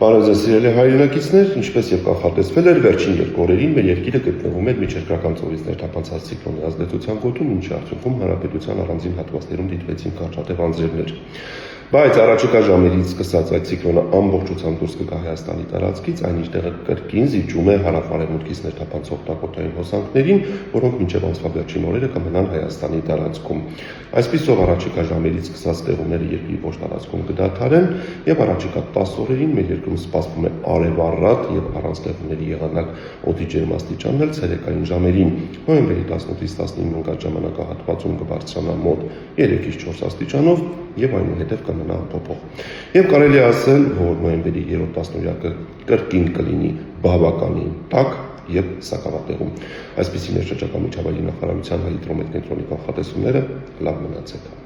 Բարև ձեզ սիրելի հայրենակիցներ, ինչպես եւ կանխատեսվել էր վերջին 2 օրերին մեր երկիրը գտնվում էր միջերկրական ծովից ներթափանցած ցիկլոնի ազդեցության գոտում, ինչի արդյունքում հանրապետության առանձին հատվածներում դիտվեցին կարճատև անձրևներ։ Բայց առաջիկա ժամերից սկսած այդ ցիկլոնը ամբողջությամբ դուրս կգա Հայաստանի տարածքից, այն իր տեղը կրկին զիջում է հարավ-արևմուտքից ներթափանցող տակոտային հոսանքներին, որոնք մինչև անցյալ վերջին օրերը կմնան Հայաստանի տարածքում։ Այսպիսով առաջիկա ժամերից սկսած տեղումները երկրի ոչ տարածքում կդադարեն եւ առաջիկա 10 օրերին մեր երկրում սպասվում է արևառատ եւ առանց տեղումների եղանակ օդի ջերմաստիճանն էլ ցերեկային ժամերին նոյեմբերի 18-ից 19 ընկած ժամանակահատվածում կբարձրանա մոտ 3-ից 4 աստիճանով եւ այնուհետեւ կմնա անփոփոխ։ Եվ կարելի է ասել, որ նոյեմբերի 3 տասնօրյակը կրկին կլինի բավականին տաք եւ սակավատեղում։ Այսպիսին է շրջակա միջավայրի նախարարության հիդրոմետ կենտրոնի կանխատեսումները, լավ մնացեք։